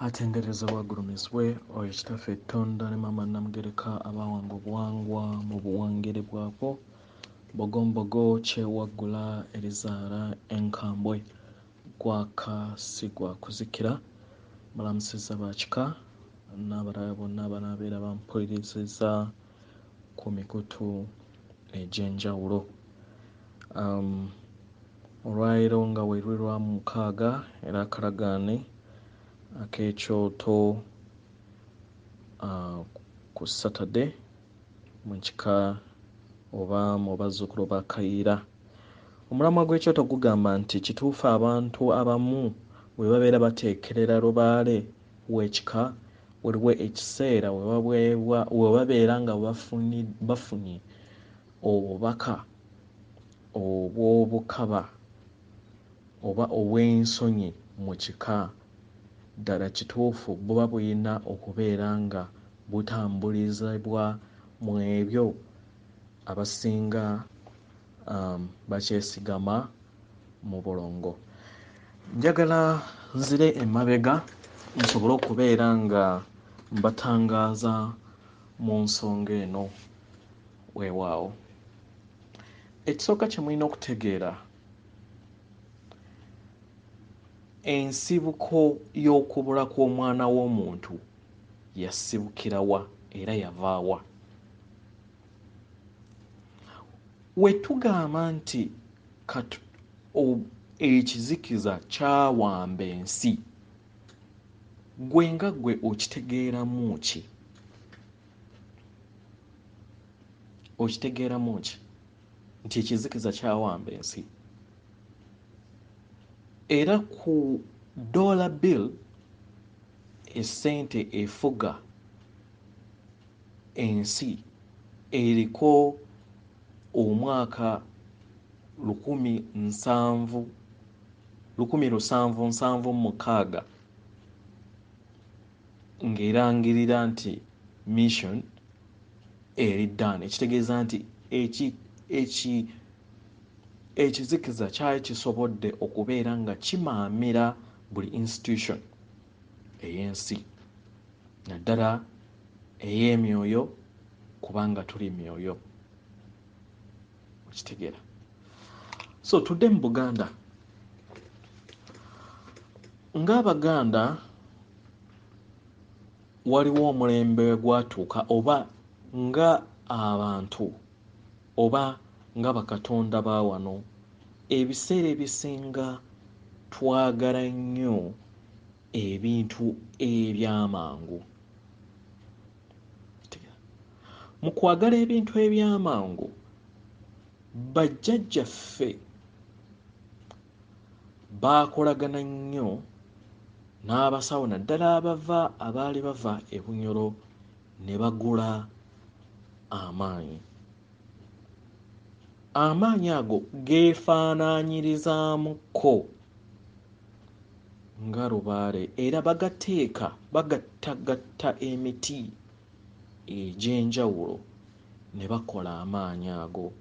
atengereza bwagulumizibwe oyo kitaffe ettonda ne maama Namugereka abawanga obuwangwa mu buwangire bwabwo bogombogo kyewaggula erizaala enkambwe gwaka si gwa kuzikira balamusizza bakika n'abalala bonna abanaabeera bampulirizza ku mikutu egy'enjawulo. Olwaleero nga we luli lwa mukaaga era akalagaane ak'ekyoto ku Saturday mu kika oba mu bazzukulu ba Kayiira. Omulamwa gw'ekyoto gugamba nti kituufu abantu abamu bwe babeera bateekerera Lubaale Wekika waliwo ekiseera we babeera nga bafunye obubaka obw'obukaba oba obw'ensonyi mu kika. Ddala kituufu buba bulina okubeera nga butambulizibwa mu ebyo abasinga bakyesigama mu bulongo. Njagala nzire emabega nsobole okubeera nga mbatangaaza mu nsonga eno weewaawo. Ekisooka kye mulina okutegeera, ensibuko y'okubula kw'omwana w'omuntu yasibukira wa era yavaawa? We tugamba nti ekizikiza kyawamba ensi, gwe nga gwe okitegeeramu ki? Okitegeeramu ki nti ekizikiza kyawamba ensi? Era ku dollar bill essente efuga ensi eriko omwaka 1776 ng'erangirira nti mission eri ddaani. Ekitegeeza nti ekizikiza kyali kisobodde okubeera nga kimaamira buli institution ey'ensi, naddala ey'emyoyo, kubanga tuli myoyo. Okitegeera? So tudde mu Buganda. Ng'Abaganda waliwo omulembe gwatuuka, oba nga abantu oba nga bakatonda ba wano, ebiseera ebisinga twagala nnyo ebintu eby'amangu. Mu kwagala ebintu eby'amangu, bajjajjaffe baakolagana nnyo n'abasawo, naddala abaali bava e Bunyoro ne bagula amaanyi. Amaanyi ago geefaanaanyirizaamuko nga Lubaale, era bagattagatta emiti egy'enjawulo ne bakola amaanyi ago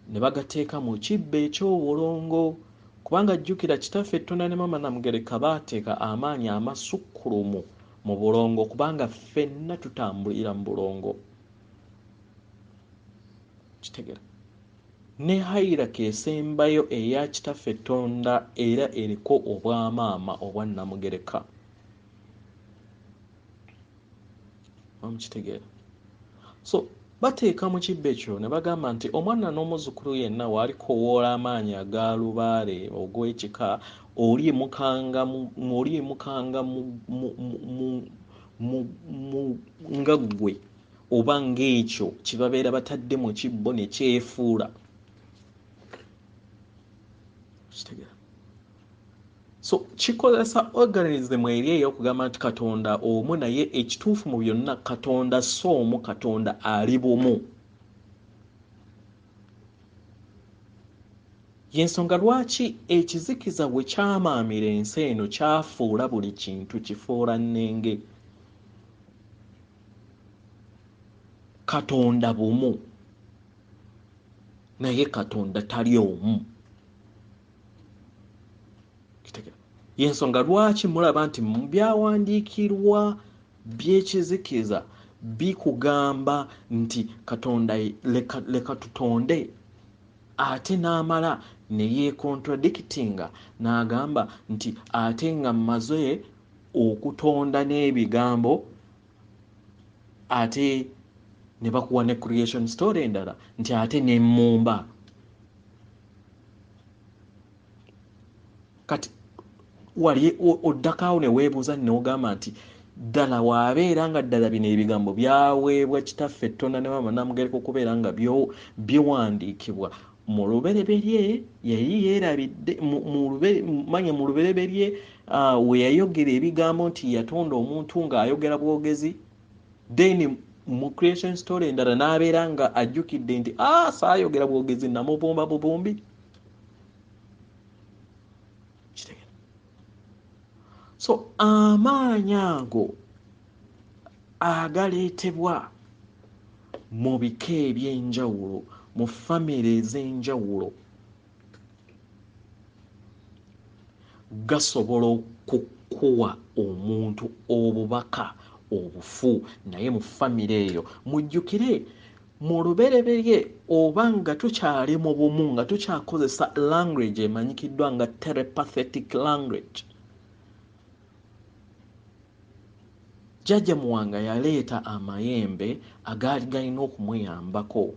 ne bagateeka mu kibbo eky'Obulongo, kubanga jjukira kitaffe ettonda ne maama Namugereka baateeka amaanyi amasukkulumu mu Bulongo, kubanga ffenna tutambulira mu Bulongo. Kitegeera? Ne hayirako esembayo eya kitaffe ettonda era eriko obwamaama obwa Namugereka. Omukitegeera? So bateeka mu kibbo ekyo ne bagamba nti omwana n'omuzzukulu yenna waalikowoola amaanyi aga Lubaale ogw'ekika oliimukanga nga ggwe oba ng'ekyo kye babeera batadde mu kibbo ne kyefuula. Kitegeera? So kikozesa organism eri ey'okugamba nti Katonda omu, naye ekituufu mu byonna Katonda so omu, Katonda ali bumu. Y'ensonga lwaki ekizikiza bwe kyamaamira ensi eno kyafuula buli kintu kifuula nnenge. Katonda bumu, naye Katonda tali omu. Yensonga lwaki mulaba nti mu byawandiikirwa by'ekizikiza bikugamba nti Katonda leka tutonde, ate n'amala ne yeekontradictinga n'agamba nti ate nga mmaze okutonda n'ebigambo, ate ne bakuwa ne creation story endala nti ate ne mmumba. Kati wali oddakaawo ne weebuuza n'ogamba nti ddala waabeera nga ddala bino ebigambo byaweebwa kitaffe Ettonda ne Maama Namugereka okubeera nga biwandiikibwa mu lubereberye, yali yeerabidde mu lubereberye we yayogera ebigambo nti yatonda omuntu ng'ayogera bwogezi, then mu creation story endala n'abeera nga ajjukidde nti saayogera bwogezi namubumba bubumbi. So amaanyi ago agaleetebwa mu bika eby'enjawulo, mu famire ez'enjawulo, gasobola okukuwa omuntu obubaka obufu, naye mu famire eyo mujjukire mu lubereberye oba nga tukyali mu bumu nga tukyakozesa language emanyikiddwa nga telepathic language. Jjajja Muwanga yaleeta amayembe agaali galina okumuyambako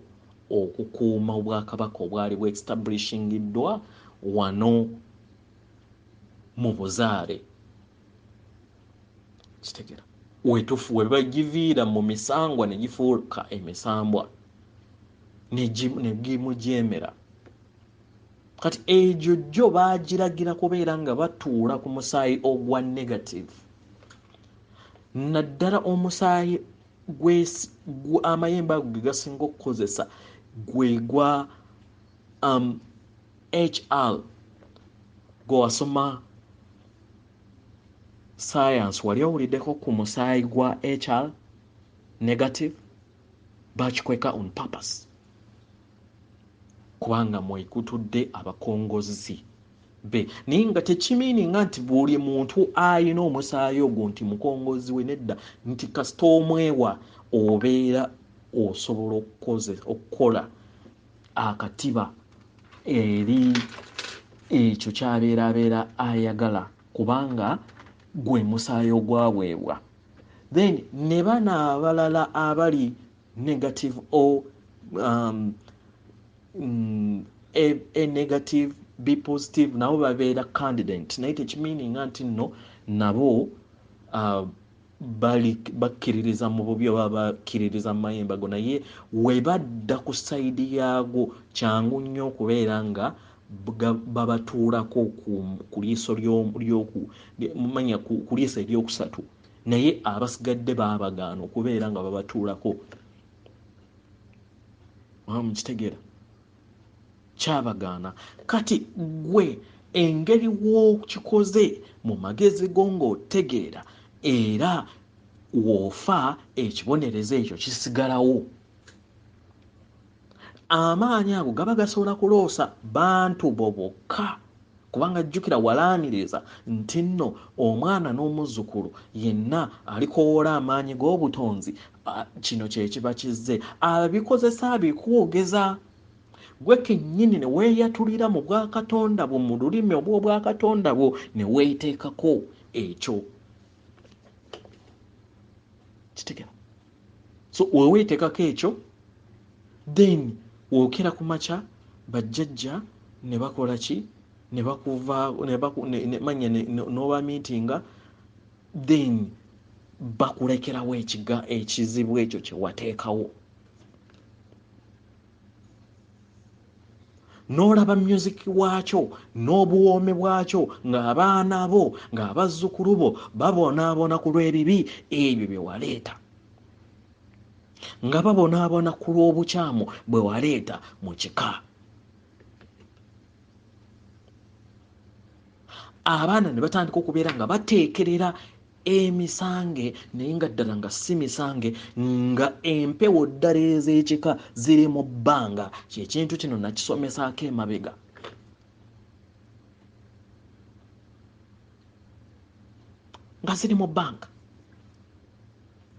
okukuuma obwakabaka obwali bwe-establishingiddwa wano mu Buzaale. Kitegera we bagiviira mu misangwa ne gifuuka emisambwa ne gimujeemera. Kati egyo jjo baagiragira kubeera nga batuula ku musaayi ogwa negative. Naddala omusaayi amayembe ago ge gasinga okukozesa gwe gwa HR. Gwe wasoma science wali owuliddeko ku musaayi gwa HR negative, bakikweka on purpose kubanga mwekutudde abakongozi be. Naye nga tekimiininga nti buli muntu alina omusaayi ogwo nti mukongozi we, nedda, nti kasita omwewa obeera osobola okukola akatiba eri ekyo ky'abeera ayagala kubanga gwe musaayi ogwaweebwa. Then ne bana abalala abali negative or a negative be positive nabo babeera candidate, naye tekimiininga nti nno nabo bakkiririza mu bubi oba bakkiririza mu mayembe ago, naye we badda ku sayidi yaago kyangu nnyo okubeera nga babatuulako ku liiso mumanya ku liiso eryokusatu, naye abasigadde baabagaana okubeera nga babatuulako. Mukitegeera kyabagaana. Kati gwe engeri w'okikoze mu magezi go ng'otegeera era w'ofa ekibonerezo ekyo kisigalawo. Amaanyi ago gaba gasobola kuloosa bantu bo bokka kubanga jjukira walaaniriza nti nno omwana n'omuzzukulu yenna alikowoola amaanyi g'obutonzi, kino kye kiba kizze, abikozesa abikwogeza. Gwe kennyini ne weeyatulira mu bwakatonda bwo, mu lulimi obw'obwakatonda bwo, ne weeteekako ekyo. Kitegera? So weeteekako ekyo, then wookera ku makya bajjajja ne bakola ki? Ne bakuva manya n'oba meetinga, then bakulekerawo ekizibu ekyo kye wateekawo. N'olaba music waakyo n'obuwoome bwakyo ng'abaana bo ng'abazzukulu bo babonaabona ku lw'ebibi ebyo bye waleeta, nga babonaabona ku lw'obukyamu bwe waleeta mu kika. Abaana ne batandika okubeera nga bateekerera emisange, naye nga ddala nga si misange, nga empewo ddala ez'ekika ziri mu bbanga. Kyekintu kino nakisomesaako emabega. nga ziri mu banka.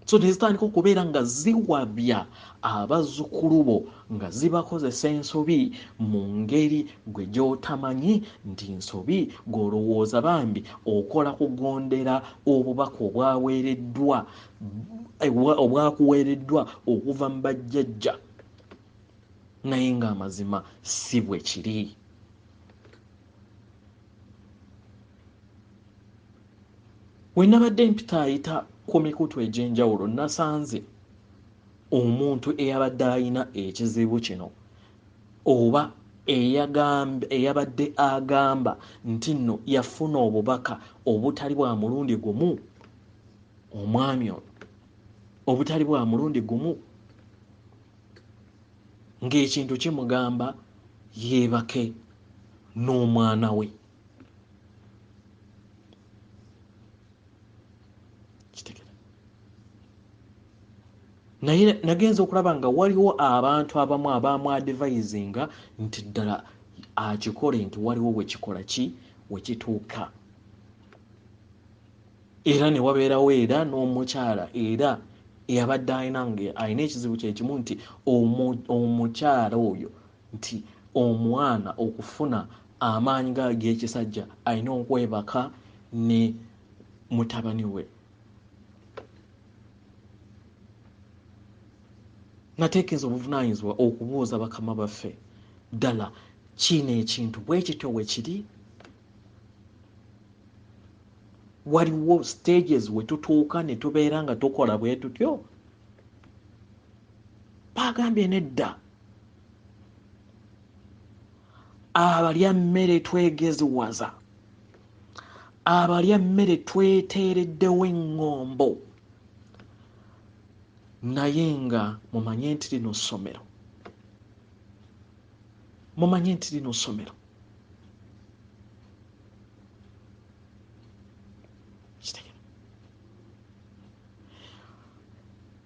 So nezitandika okubeera nga ziwabya abazzukulu bo nga zibakozesa ensobi mu ngeri gwe gy'otamanyi nti nsobi gw'olowooza bambi okola kugondera obubaka obwakuweereddwa okuva mu bajjajja, naye ng'amazima si bwe kiri. We nabadde mpitaayita ku mikutu egy'enjawulo nasanze omuntu eyabadde alina ekizibu kino oba eyabadde agamba nti nno yafuna obubaka obutali bwa mulundi gumu, omwami ono obutali bwa mulundi gumu, ng'ekintu kimugamba yeebake n'omwana we. Naye nagenza okulaba nga waliwo abantu abamu abamwadvisinga nti ddala akikole, nti waliwo wekituuka. Era ne wabeerawo era n'omukyala era eyabadde alina ekizibu kyekimu nti omukyala oyo nti omwana okufuna amaanyi g'ekisajja alina okwebaka ne mutabani we. Nateekeza obuvunaanyizibwa okubuuza bakama baffe, ddala kino ekintu bwe kityo we kiri? Waliwo stages we tutuuka ne tubeera nga tukola bwe tutyo? Bagambye nedda. Abalya mmere twegeziwaza, abalya mmere tweteereddewo eŋŋombo, naye nga mumanye nti lino ssomero,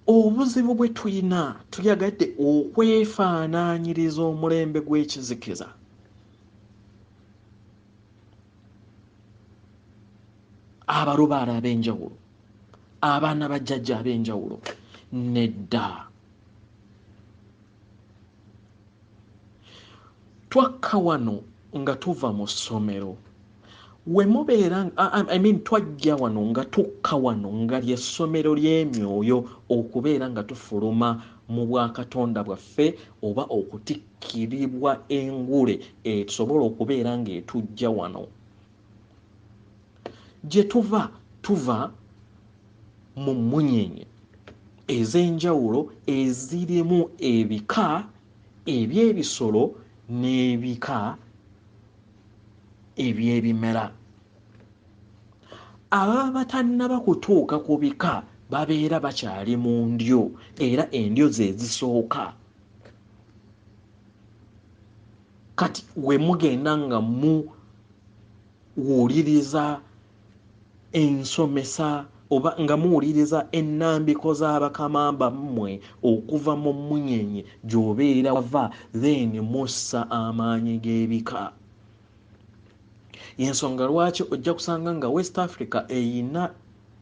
obuzibu bwe tulina tuyagadde okwefaanaanyiriza omulembe gw'ekizikiza. Abalubaale ab'enjawulo, abaana bajjajja ab'enjawulo, nedda. Twakka wano nga tuva mu ssomero, we mubeera twajja wano nga tukka wano nga ly'essomero ly'emyoyo okubeera nga tufuluma mu bwakatonda bwaffe oba okutikkirirwa engule etusobola okubeera ng'etujja wano. Gye tuva mu mmunyenye ez'enjawulo ezirimu ebika eby'ebisolo n'ebika eby'ebimera. Ababa batannaba kutuuka ku bika babeera bakyali mu ndyo, era endyo ze zisooka. Kati we mugenda nga muwuliriza ensomesa oba nga muwuliriza ennambiko z'abakama bammwe okuva mu mmunyenye gy'obeera wava, then mussa amaanyi g'ebika. Y'ensonga lwaki ojja kusanga nga West Africa eyina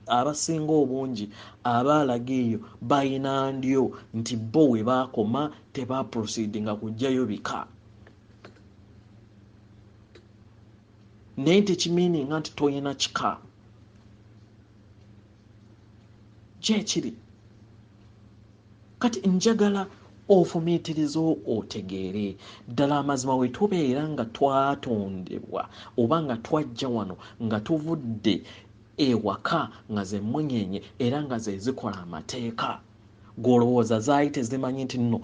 abasinga obungi abaalaga eyo bayina ndyo, nti bo we baakoma tebaproceedinga kuggyayo bika. Naye tekimiininga nti toyina kika. Kyekiri kati njagala ofumiitirize otegeere ddala amazima we tubeera nga twatondebwa oba nga twajja wano nga tuvudde ewaka nga ze mmunyenye era nga ze zikola amateeka, gw'olowooza zaali tezimanyi nti nno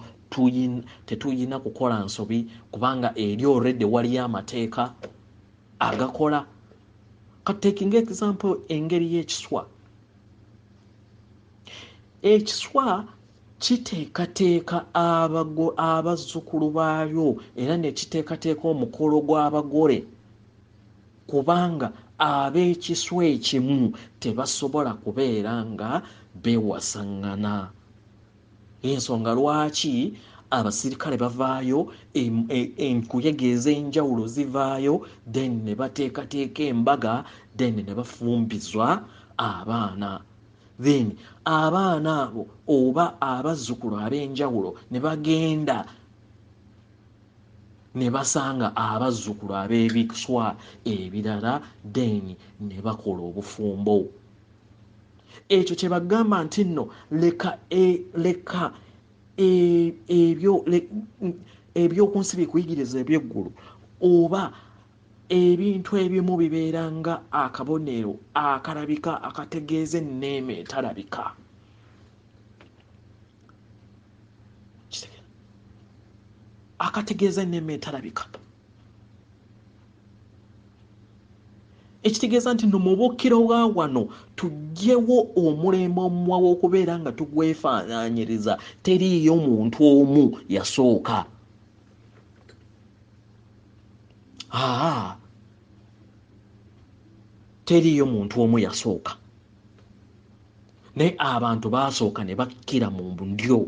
tetuyina kukola nsobi kubanga eri already waliyo amateeka agakola. Kati taking example engeri y'ekiswa. Ekiswa kiteekateeka abazzukulu baalyo era ne kiteekateeka omukolo gw'abagole, kubanga ab'ekiswa ekimu tebasobola kubeera nga beewasaŋŋana. Ensonga lwaki abasirikale bavaayo, enkuyege ez'enjawulo zivaayo, then ne bateekateeka embaga, then ne bafumbizwa abaana. Then abaana abo oba abazzukulu ab'enjawulo ne bagenda ne basanga abazzukulu ab'ebiswa ebirala, then ne bakola obufumbo. Ekyo kye bagamba nti nno leka ebyokunsi bikuyigiriza eby'eggulu, oba ebintu ebimu bibeera nga akabonero akalabika akategeeza enneema etalabika. Akategeeza enneema etalabika. Ekitegeeza nti no mu bukkiro bwa wano tuggyewo omulembe omuwa w'okubeera nga tugwefaanaanyiriza. Teriiyo muntu omu yasooka. Teriiyo muntu omu yasooka. Naye abantu baasooka ne bakkira mu ndyo.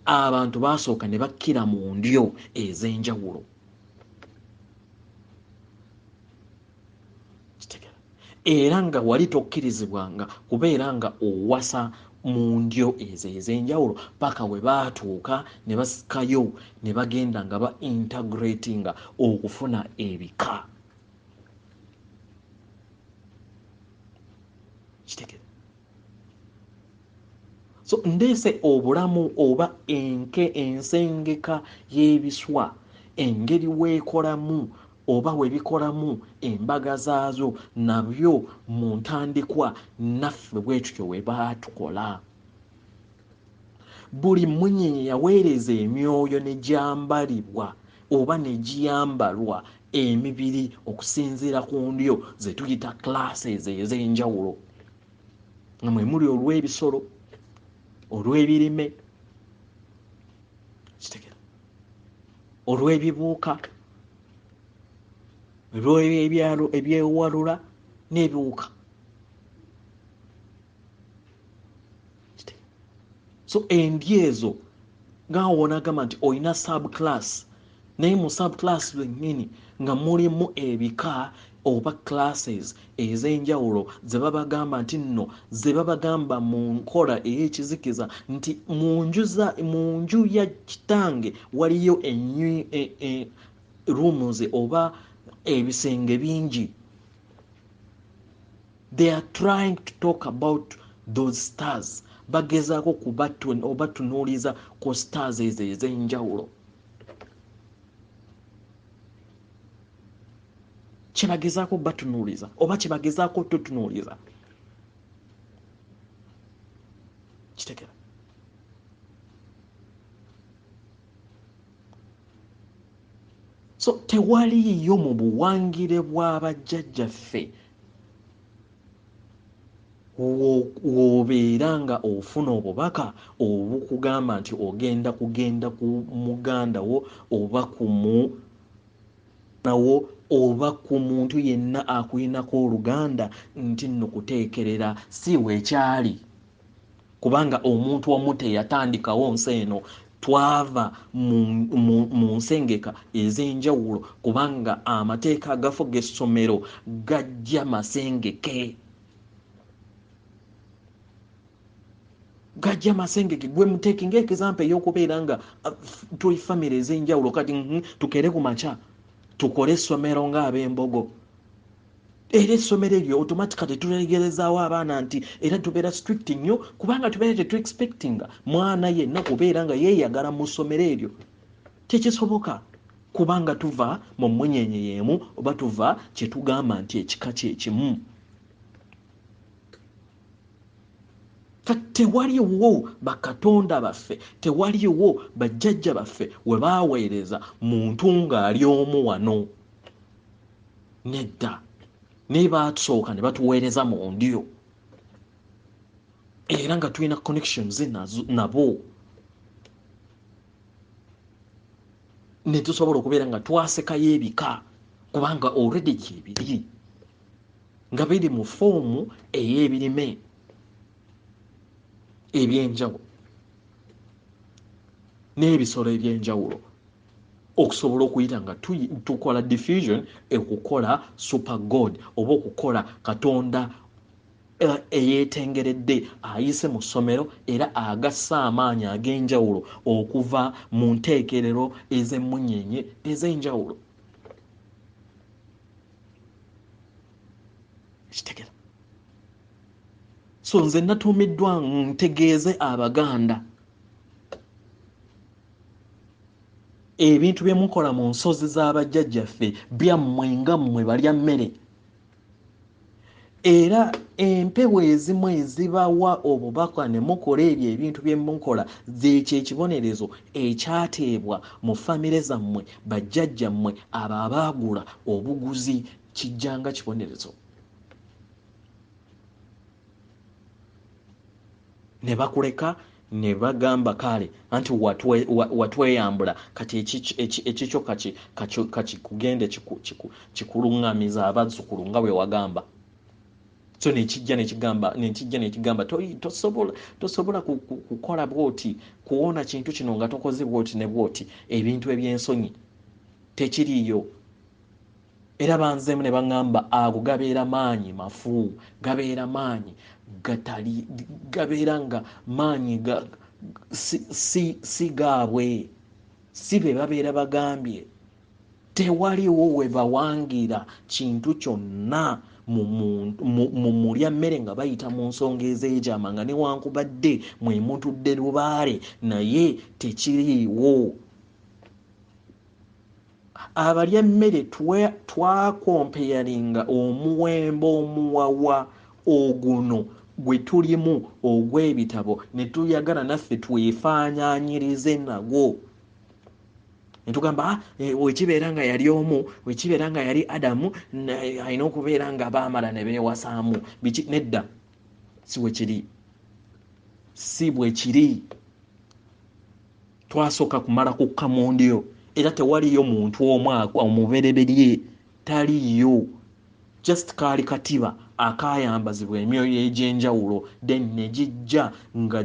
Abantu baasooka ne bakkira mu ndyo ez'enjawulo. Era nga wali tokkirizibwanga kubeera nga owasa mu ndyo ezo ez'enjawulo paka we baatuuka ne basikayo ne bagenda nga ba-integratinga okufuna ebika. So ndeese obulamu oba ensengeka y'ebiswa, engeri weekolamu oba webikolamu embaga zaazo, nabyo mu ntandikwa naffe bwe tutyo we baatukola. Buli munyenye yaweereza emyoyo ne gyambalibwa oba ne gyambalwa emibiri okusinziira ku ndyo ze tuyita classes ez'enjawulo, nga mwe muli olw'ebisolo, olw'ebirime, olw'ebibuuka, olw'ebyalo ebyewalula n'ebiwuka. So endi ezo gawonagamba nti olina subclass, naye mu subclass lwennyini nga mulimu ebika oba classes ez'enjawulo ze babagamba nti nno ze babagamba mu nkola ey'ekizikiza nti mu nju ya kitange waliyo rooms oba ebisenge bingi. They are trying to talk about those stars. Bagezaako kubatunuuliza ku stars ezo ez'enjawulo. Kye bagezaako batunuuliza oba kye bagezaako tutunuuliza. Kitegera. So tewaliyo mu buwangire bw'abajjajjaffe w'obeera nga ofuna obubaka obukugamba nti ogenda kugenda ku muganda wo oba oba ku muntu yenna akuyinako oluganda nti nno kuteekerera si weekyali, kubanga omuntu omu teyatandikawo nsi eno. Twava mu nsengeka ez'enjawulo kubanga amateeka agafuga essomero gajja masengeke. Gwe muteeki ng'ekizampa ey'okubeera nga tuli famire ez'enjawulo kati tukere ku makya tukole essomero ng'ab'embogo. Era essomero eryo automatically tulegerezaawo abaana nti era tubeera strict nnyo kubanga tubeera tetu-expectinga mwana yenna kubeera nga yeeyagala mu ssomero eryo. Tekisoboka kubanga tuva mu munyenye y'emu oba tuva kye tugamba nti ekika kyekimu. Tewaliwo bakatonda baffe, tewaliwo bajjajja baffe we baaweereza muntu ng'ali omu wano. Nedda. Naye baasooka ne batuweereza mu ndyo era nga tulina connections nabo, ne tusobola okubeera nga twasekayo ebika kubanga already gyebiri nga biri mu foomu ey'ebirime ebyenjawulo n'ebisolo ebyenjawulo. okusobola okuyita nga tukola diffusion okukola super god oba okukola katonda eyeetengeredde ayise mu ssomero era agassa amaanyi ag'enjawulo okuva mu nteekerero ez'emmunyenye ez'enjawulo. Kitegera. So nze natuumiddwa ntegeeze Abaganda ebintu bye mukola mu nsozi z'abajjajjaffe byammwe nga mmwe balya mmere. Era empewo ezimu ezibawa obubaka ne mukola ebyo ebintu bye mukola ky'ekyo ekibonerezo ekyateebwa mu famire zammwe bajjajjammwe abo abaagula obuguzi kijjanga kibonerezo. Ne bakuleka ne bagamba kale anti watweyambula kati ekikyo kakikugende kikuluŋŋamiza abazzukulu nga bwe wagamba. So nekijja nekigamba tosobola kukola bwoti kuwona kintu kino nga tokoze bwoti ne bwoti. Ebintu ebyensonyi tekiriyo. Era banzemu ne baŋŋamba ago gabeera maanyi mafu, gabeera maanyi gatali, gabeera nga maanyi si gaabwe, si be babeera bagambye. Tewaliwo we bawangira kintu kyonna mu mulya mmere nga bayita mu nsonga ez'ejama nga newankubadde mwe mutudde Lubaale naye tekiriiwo. Abalya mmere twakompeyalinga omuwembe omuwawa oguno gwe tulimu ogw'ebitabo ne tuyagala naffe twefaananyirize nagwo. Ne tugamba wekibeera nga yali omu, wekibeera nga yali Adamu, alina okubeera nga baamala ne beewasaamu. Nedda, si bwe kiri. Si bwe kiri. Twasooka kumala kukka mu ndyo. Era tewaliyo muntu omu omubereberye, taliyo. Just kaali katiba akaayambazibwa emyoyo egy'enjawulo then ne gijja nga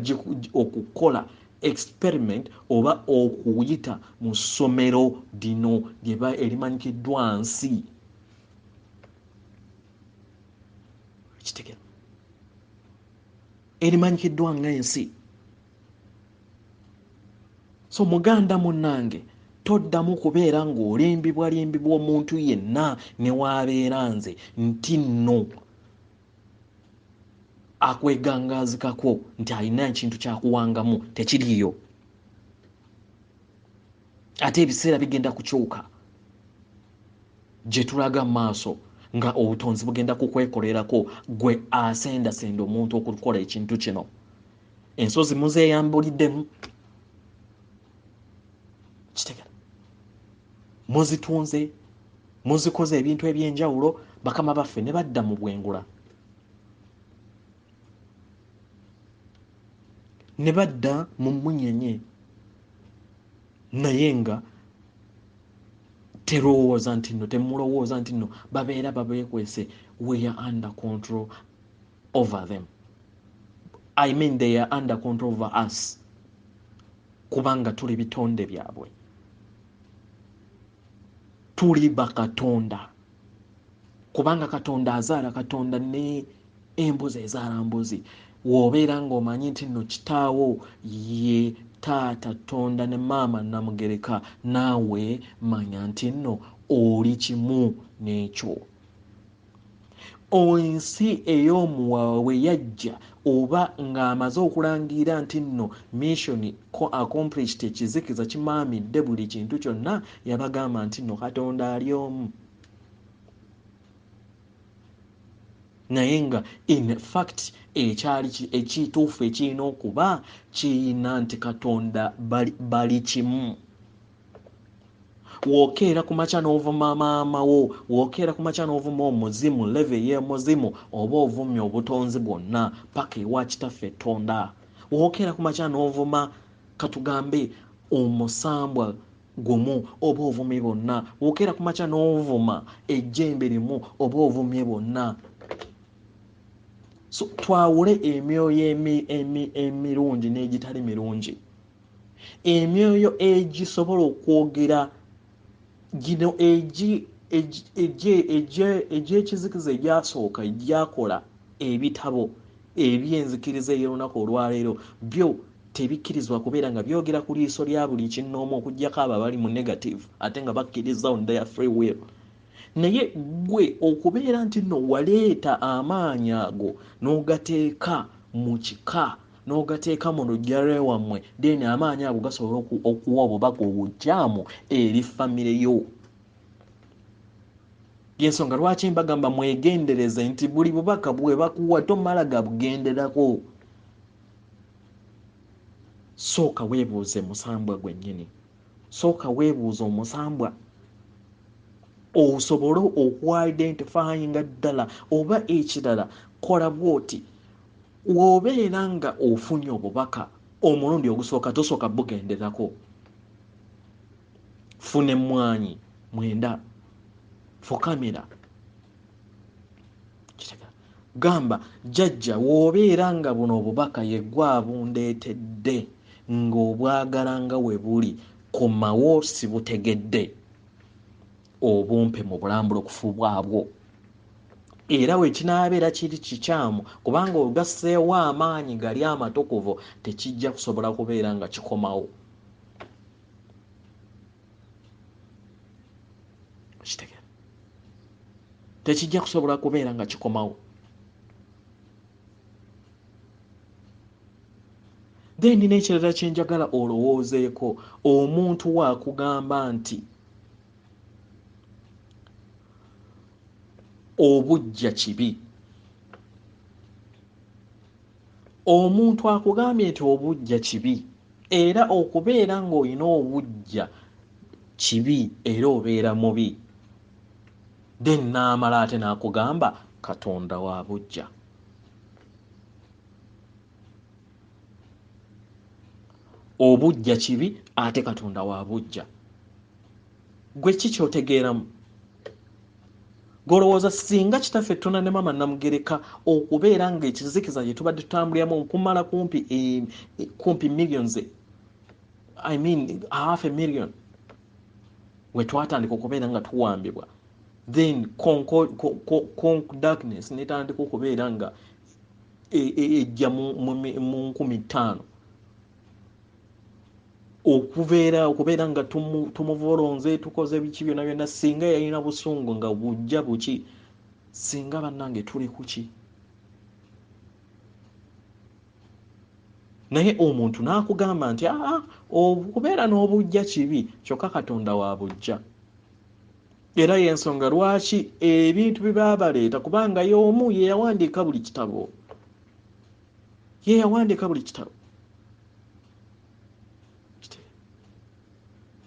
okukola experiment oba okuyita mu ssomero lino erimanyikiddwa nsi. Kitegera. Erimanyikiddwa ng'ensi. So muganda munnange toddamu kubeera ng'olimbibwa omuntu yenna ne waabeera nze nti nno akwegangaazikako nti alina ekintu kyakuwangamu. Tekiriyo. Ate ebiseera bigenda kukyuka gye tulaga mu maaso nga obutonzi bugenda kukwekolerako gwe asendasenda omuntu okukola ekintu kino. Ensozi muzeeyambuliddemu. Kitegera. Muzitunze, muzikoze ebintu eby'enjawulo, bakama baffe ne badda mu bwengula. Ne badda mu mmunyenye. Naye nga terowooza nti nno, temulowooza nti nno babeera babeekwese. We are under control over them. I mean they are under control over us. Kubanga tuli bitonde byabwe. Tuli bakatonda. Kubanga Katonda azaala Katonda ne embuzi ezaala mbuzi. W'obeera ng'omanyi nti nno kitaawo ye taata Tonda ne maama Namugereka, naawe manya nti nno oli kimu n'ekyo. Ensi ey'omuwawe yajja oba ng'amaze okulangira nti nno mission accomplished, ekizikiza kimaamidde buli kintu kyonna, yabagamba nti nno Katonda ali omu. Naye nga in fact ekituufu ekirina okuba kirina nti Katonda bali kimu. Wookeera ku makya n'ovuma maama wo, wookeera ku makya n'ovuma omuzimu, leve y'omuzimu, oba ovumya obutonzi bwonna paka ewa kitaffe Tonda. Wookeera ku makya n'ovuma katugambe omusambwa gumu oba ovumye bonna. Wookeera ku makya n'ovuma ejjembe limu oba ovumye bonna. So twawule emyoyo emirungi n'egitali mirungi. Emyoyo egisobola okwogera gino egy'ekizikiza egyasooka egyakola ebitabo ebyenzikiriza ey'olunaku olwaleero byo tebikkirizibwa kubeera nga byogera ku liiso lya buli kinnoomu okuggyako abo abali mu negative ate nga bakkiriza on their free will. Naye gwe okubeera nti nno waleeta amaanyi ago n'ogateeka mu kika n'ogateeka mu luggya lwammwe then amaanyi ago gasobola okuwa obubaka obukyamu eri famire yo. Yensonga lwaki mbagamba mwegendereze nti buli bubaka bwe bakuwa tomala gabugenderako. Sooka weebuuze musambwa gwennyini, sooka weebuuze omusambwa osobole okwidentifyinga ddala oba ekirala kola bwoti. W'obeera nga ofunye obubaka omulundi ogusooka tosooka bugenderako. Funa emmwanyi mwenda fukamira gamba jjajja w'obeera nga buno obubaka yeggwa abundeetedde ng'obwagala nga we buli komawo sibutegedde obumpe mu bulambulokufu bwabwo. Era we kinaabeera kiri kikyamu kubanga ogasseewo amaanyi gali amatukuvu tekijja kusobola kubeera nga kikomawo. Tekijja kusobola kubeera nga kikomawo. Then n'ekirala kye njagala olowoozeeko, omuntu waakugamba nti obujja kibi. Omuntu akugambye nti obujja kibi era okubeera ng'olina obujja kibi era obeera mubi, then n'amala ate n'akugamba Katonda wa bujja. Obujja kibi ate Katonda wa bujja. Gwe kiki otegeeramu? Golowooza singa kitaffe Ttona ne Maama Namugereka okubeera ng'ekizikiza gye tubadde tutambuliramu okumala kumpi millions, I mean half a million, we twatandika okubeera nga tuwambibwa, then darkness netandika okubeera nga ejja mu 5,000, okubeera nga tumuvolonze tukoze biki byonna byonna. Singa yalina busungu nga bujja buki, singa bannange tuli kuki? Naye omuntu n'akugamba nti okubeera n'obujja kibi kyokka Katonda wa bujja. Era y'ensonga lwaki ebintu bye baba baleeta, kubanga y'omu ye yawandiika buli kitabo, ye yawandiika buli kitabo.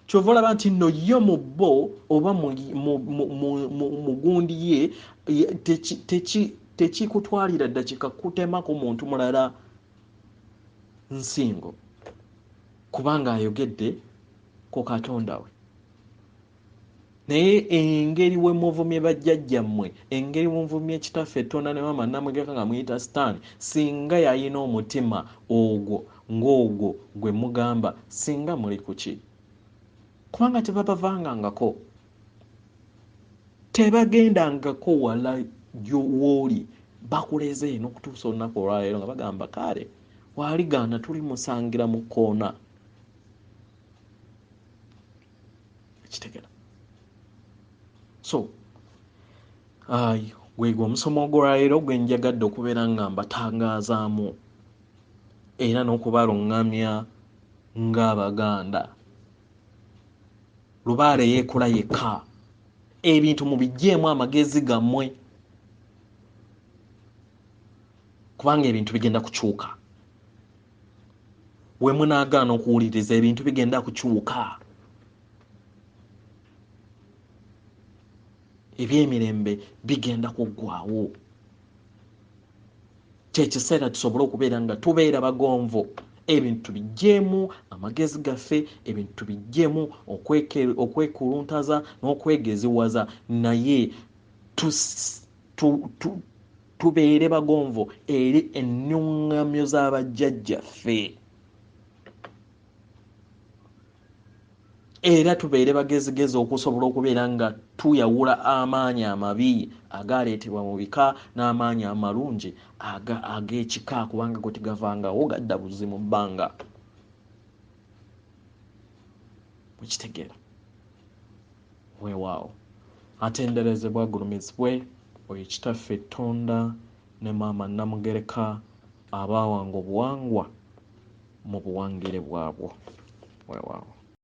Kyova olaba nti nno yo mu bo oba mu gundi ye tekikutwalira ddakiika kutemako muntu mulala nsingo, kubanga ayogedde ku Katonda we. Naye engeri we muvumye bajjajjammwe, engeri we muvumye kitaffe Ttona ne Maama Namugereka nga muyita Sitaani, singa yalina omutima ogwo ng'ogwo gwe mugamba, singa muli kuki? Kubanga tebabavangangako, tebagendangako wala w'oli, bakuleze n'okutuusa olunaku olwaleero nga bagamba kale waaligaana tuli musangira mu kkoona. Ekitegera. So gwegwo omusomo ogwolwaleero gwe njagadde okubeera nga mbatangaazaamu era n'okubaluŋŋamya ng'Abaganda. Lubaale yeekola yekka, ebintu mubiggyemu amagezi gammwe, kubanga ebintu bigenda kukyuka. We munaagaana okuwuliriza ebintu bigenda kukyuka. Ebyemirembe bigenda kuggwaawo. Kyekiseera tusobole okubeera nga tubeera bagonvu, ebintu tubiggyemu amagezi gaffe, ebintu tubiggyemu okwekuluntaza n'okwegeziwaza, naye tubeere bagonvu eri ennuŋŋamyo z'abajjajjaffe. era tubeere bagezigezi okusobola okubeera nga tuyawula amaanyi amabi agaleetebwa mu bika n'amaanyi amalungi ag'ekika kubanga go tegavangawo gadda buzi mu bbanga. Mukitegeera weewaawo atenderezebwa agulumizibwe oyo kitaffe Tonda ne maama Namugereka abaawanga obuwangwa mu buwangire bwabwo. Weewaawo.